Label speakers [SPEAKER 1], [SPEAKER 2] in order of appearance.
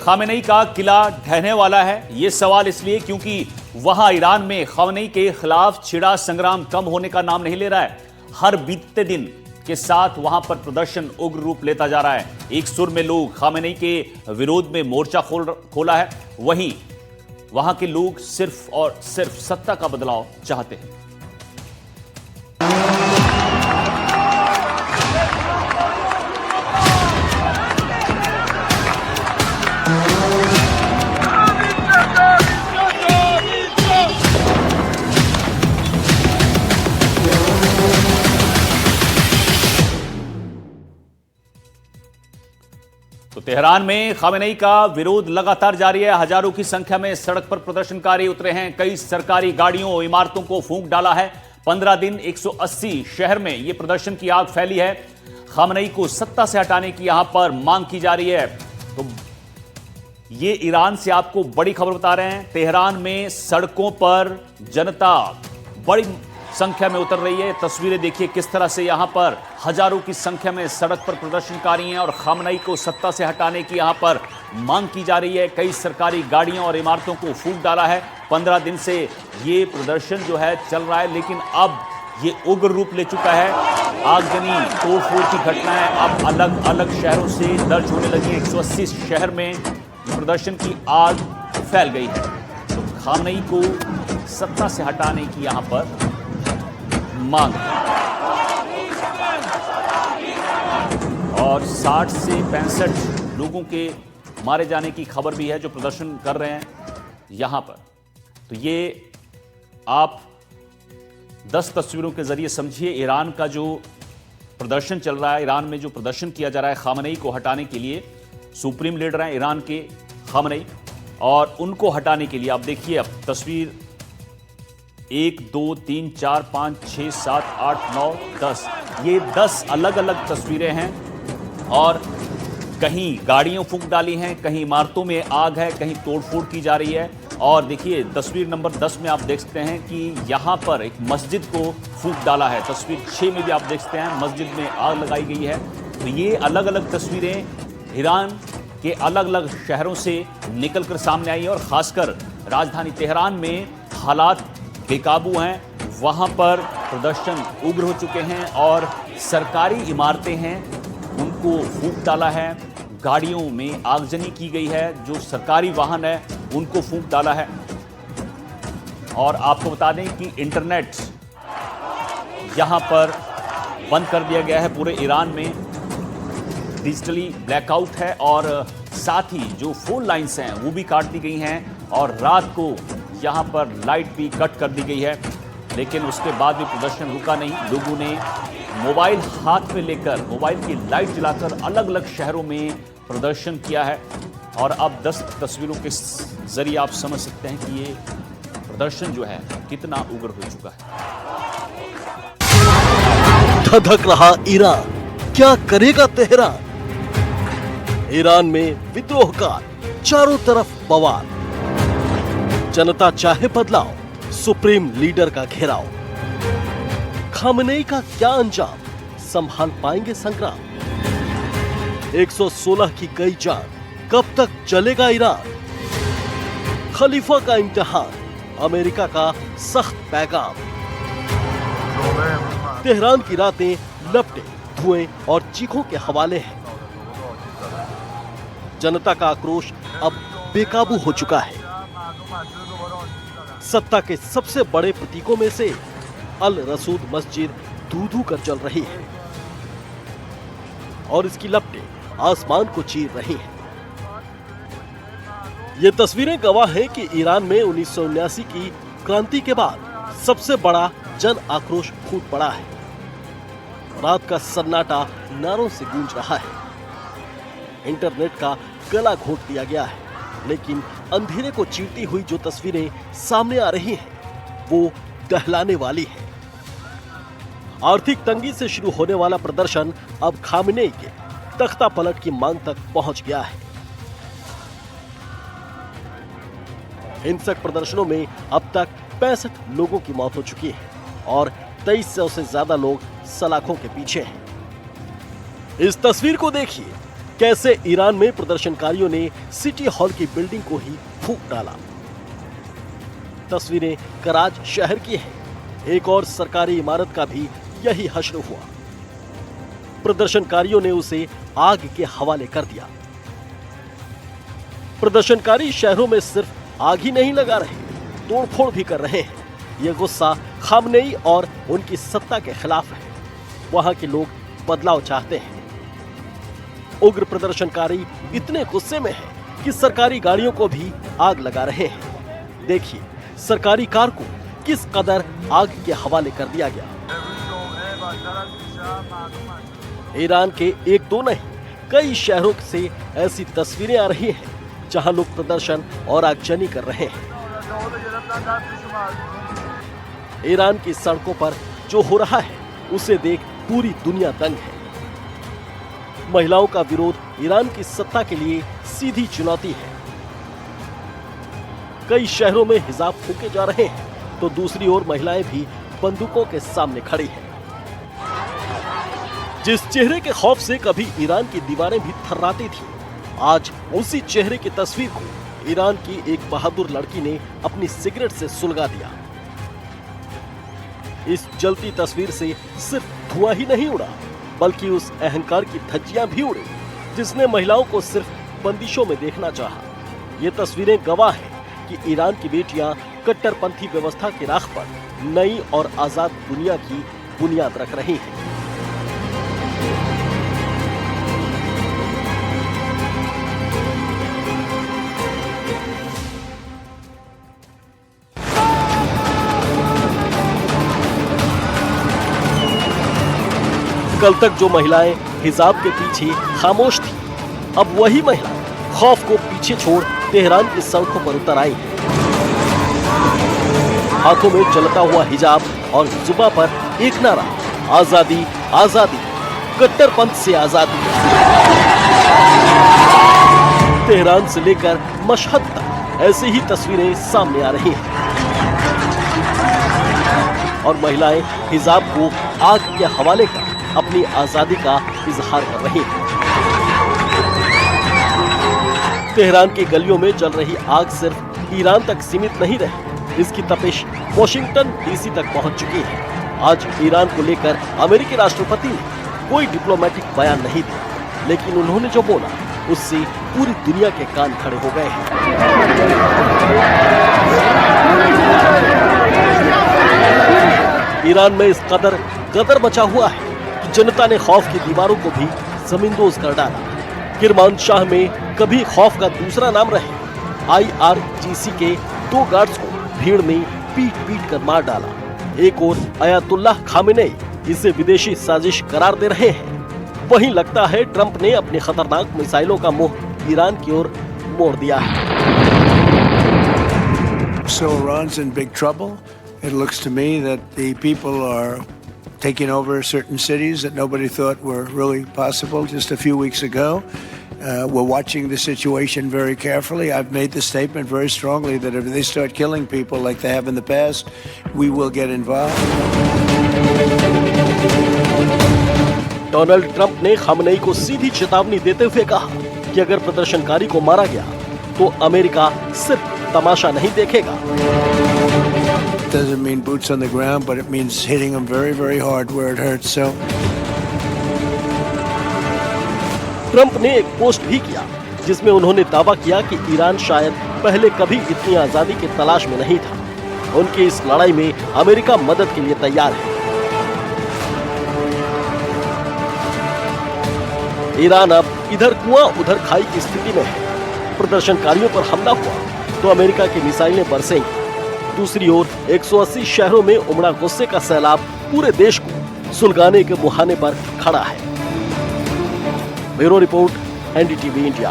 [SPEAKER 1] Khamenei का किला ढहने वाला है। यह सवाल इसलिए क्योंकि वहां ईरान में खामेनेई के खिलाफ छिड़ा संग्राम कम होने का नाम नहीं ले रहा है। हर बीतते दिन के साथ वहां पर प्रदर्शन उग्र रूप लेता जा रहा है। एक सुर में लोग खामेनेई के विरोध में मोर्चा खोला है। वहीं वहां के लोग सिर्फ और सिर्फ सत्ता का बदलाव चाहते हैं। तो तेहरान में खामेनेई का विरोध लगातार जारी है। हजारों की संख्या में सड़क पर प्रदर्शनकारी उतरे हैं। कई सरकारी गाड़ियों और इमारतों को फूंक डाला है। 15 दिन 180 शहर में यह प्रदर्शन की आग फैली है। खामेनेई को सत्ता से हटाने की यहां पर मांग की जा रही है। तो ये ईरान से आपको बड़ी खबर बता रहे हैं। तेहरान में सड़कों पर जनता बड़ी संख्या में उतर रही है। तस्वीरें देखिए किस तरह से यहां पर हजारों की संख्या में सड़क पर प्रदर्शनकारी हैं और खामेनेई को सत्ता से हटाने की यहां पर मांग की जा रही है। कई सरकारी गाड़ियों और इमारतों को फूंक डाला है। 15 दिन से ये प्रदर्शन जो है चल रहा है, लेकिन अब ये उग्र रूप ले चुका है। आगजनी तोड़फोड़ की घटनाएं अब अलग अलग शहरों से दर्ज होने लगी हैं। 180 शहर में प्रदर्शन की आग फैल गई है। तो खामेनेई को सत्ता से हटाने की यहां पर मांग और 60 से 65 लोगों के मारे जाने की खबर भी है जो प्रदर्शन कर रहे हैं यहां पर। तो ये आप 10 तस्वीरों के जरिए समझिए ईरान का जो प्रदर्शन चल रहा है। ईरान में जो प्रदर्शन किया जा रहा है खामेनेई को हटाने के लिए। सुप्रीम लीडर हैं ईरान के खामेनेई और उनको हटाने के लिए आप देखिए अब तस्वीर 1 2 3 4 5 6 7 8 9 10 ये 10 अलग अलग तस्वीरें हैं और कहीं गाड़ियां फूंक डाली हैं, कहीं इमारतों में आग है, कहीं तोड़फोड़ की जा रही है। और देखिए तस्वीर नंबर 10 में आप देख सकते हैं कि यहां पर एक मस्जिद को फूंक डाला है। तस्वीर 6 में भी आप देख सकते हैं मस्जिद में आग लगाई गई है। तो ये अलग अलग तस्वीरें ईरान के अलग अलग शहरों से निकलकर सामने आई हैं और खासकर राजधानी तेहरान में हालात बेकाबू हैं। वहां पर प्रदर्शन उग्र हो चुके हैं और सरकारी इमारतें हैं उनको फूंक डाला है। गाड़ियों में आगजनी की गई है। जो सरकारी वाहन है उनको फूंक डाला है। और आपको बता दें कि इंटरनेट यहां पर बंद कर दिया गया है। पूरे ईरान में डिजिटली ब्लैकआउट है और साथ ही जो फोन लाइंस हैं वो भी काट दी गई हैं और रात को यहां पर लाइट भी कट कर दी गई है। लेकिन उसके बाद भी प्रदर्शन रुका नहीं। लोगों ने मोबाइल हाथ में लेकर मोबाइल की लाइट जलाकर अलग अलग शहरों में प्रदर्शन किया है। और अब 10 तस्वीरों के जरिए आप समझ सकते हैं कि ये प्रदर्शन जो है कितना उग्र हो चुका है।
[SPEAKER 2] धधक रहा ईरान, क्या करेगा तेहरान? ईरान में विद्रोह का चारों तरफ बवाल। जनता चाहे बदलाव, सुप्रीम लीडर का घेराव। खामेनेई का क्या अंजाम, संभाल पाएंगे संग्राम? 116 की गई जान, कब तक चलेगा ईरान? खलीफा का इम्तिहान, अमेरिका का सख्त पैगाम। तेहरान की रातें लपटे, धुएं और चीखों के हवाले हैं। जनता का आक्रोश अब बेकाबू हो चुका है। सत्ता के सबसे बड़े प्रतीकों में से अल रसूद मस्जिद धू-धू कर जल रही है और इसकी लपटें आसमान को चीर रही हैं। ये तस्वीरें गवाह हैं कि ईरान में 1979 की क्रांति के बाद सबसे बड़ा जन आक्रोश फूट पड़ा है। रात का सन्नाटा नारों से गूंज रहा है। इंटरनेट का गला घोट दिया गया है, लेकिन अंधेरे को चीरती हुई जो तस्वीरें सामने आ रही हैं, वो दहलाने वाली है। आर्थिक तंगी से शुरू होने वाला प्रदर्शन अब खामेनेई के तख्ता पलट की मांग तक पहुंच गया है। हिंसक प्रदर्शनों में अब तक 65 लोगों की मौत हो चुकी है और 2300 से ज्यादा लोग सलाखों के पीछे हैं। इस तस्वीर को देखिए, कैसे ईरान में प्रदर्शनकारियों ने सिटी हॉल की बिल्डिंग को ही फूंक डाला। तस्वीरें कराच शहर की हैं। एक और सरकारी इमारत का भी यही हश्र हुआ। प्रदर्शनकारियों ने उसे आग के हवाले कर दिया। प्रदर्शनकारी शहरों में सिर्फ आग ही नहीं लगा रहे, तोड़फोड़ भी कर रहे हैं। यह गुस्सा खामनेई और उनकी सत्ता के खिलाफ है। वहां के लोग बदलाव चाहते हैं। उग्र प्रदर्शनकारी इतने गुस्से में हैं कि सरकारी गाड़ियों को भी आग लगा रहे हैं। देखिए, सरकारी कार को किस कदर आग के हवाले कर दिया गया। ईरान के एक दो नहीं, कई शहरों से ऐसी तस्वीरें आ रही हैं जहां लोग प्रदर्शन और आगजनी कर रहे हैं। ईरान की सड़कों पर जो हो रहा है उसे देख पूरी दुनिया दंग है। महिलाओं का विरोध ईरान की सत्ता के लिए सीधी चुनौती है। कई शहरों में हिजाब फूके जा रहे हैं तो दूसरी ओर महिलाएं भी बंदूकों के सामने खड़ी हैं। जिस चेहरे के खौफ से कभी ईरान की दीवारें भी थर्राती थी, आज उसी चेहरे की तस्वीर को ईरान की एक बहादुर लड़की ने अपनी सिगरेट से सुलगा दिया। इस जलती तस्वीर से सिर्फ धुआं ही नहीं उड़ा, बल्कि उस अहंकार की धज्जियां भी उड़ी जिसने महिलाओं को सिर्फ बंदिशों में देखना चाहा। ये तस्वीरें गवाह हैं कि ईरान की बेटियां कट्टरपंथी व्यवस्था की राह पर नई और आजाद दुनिया की बुनियाद रख रही हैं। कल तक जो महिलाएं हिजाब के पीछे खामोश थी, अब वही महिला खौफ को पीछे छोड़ तेहरान की सड़कों पर उतर आई है। हाथों में जलता हुआ हिजाब और जुबा पर एक नारा, आजादी आजादी, कट्टरपंथ से आजादी। तेहरान से लेकर मशहद तक ऐसी ही तस्वीरें सामने आ रही हैं और महिलाएं हिजाब को आग के हवाले कर अपनी आजादी का इजहार कर रही हैं। तेहरान की गलियों में जल रही आग सिर्फ ईरान तक सीमित नहीं रही, इसकी तपिश वॉशिंगटन डीसी तक पहुंच चुकी है। आज ईरान को लेकर अमेरिकी राष्ट्रपति ने कोई डिप्लोमेटिक बयान नहीं दिया, लेकिन उन्होंने जो बोला उससे पूरी दुनिया के कान खड़े हो गए हैं। ईरान में इस कदर गदर मचा हुआ है कि जनता ने खौफ की दीवारों को भी जमींदोज कर डाला। किरमानशाह में कभी खौफ का दूसरा नाम रहे IRGC के 2 गार्ड्स को भीड़ ने पीट कर मार डाला। एक और अयातुल्लाह खामेनेई इसे विदेशी साजिश करार दे रहे हैं, वहीं लगता है ट्रंप ने अपने खतरनाक मिसाइलों का मुंह ईरान की ओर मोड़ दिया है।
[SPEAKER 3] So Iran's in big trouble. It looks to me that the people are taking over certain cities that nobody thought were really possible just a few weeks ago. We're watching the situation very carefully. I've made the statement very strongly that if they start killing people like they have in the past, we will get involved.
[SPEAKER 2] Donald Trump ने Khamenei को सीधी चेतावनी देते हुए कहा कि अगर प्रदर्शनकारी को मारा गया तो अमेरिका सिर्फ तमाशा नहीं देखेगा।
[SPEAKER 3] Doesn't mean boots on the ground, but it means hitting them very, very hard where it hurts. So,
[SPEAKER 2] Trump ने एक पोस्ट भी किया जिसमें उन्होंने दावा किया कि ईरान शायद पहले कभी इतनी आजादी की तलाश में नहीं था। उनकी इस लड़ाई में अमेरिका मदद के लिए तैयार है। ईरान अब इधर कुआं उधर खाई की स्थिति में है। प्रदर्शनकारियों पर हमला हुआ तो अमेरिका की मिसाइलें बरसेंगी। दूसरी ओर 180 शहरों में उमड़ा गुस्से का सैलाब पूरे देश को सुलगाने के मुहाने पर खड़ा है। Bureau report, NDTV India.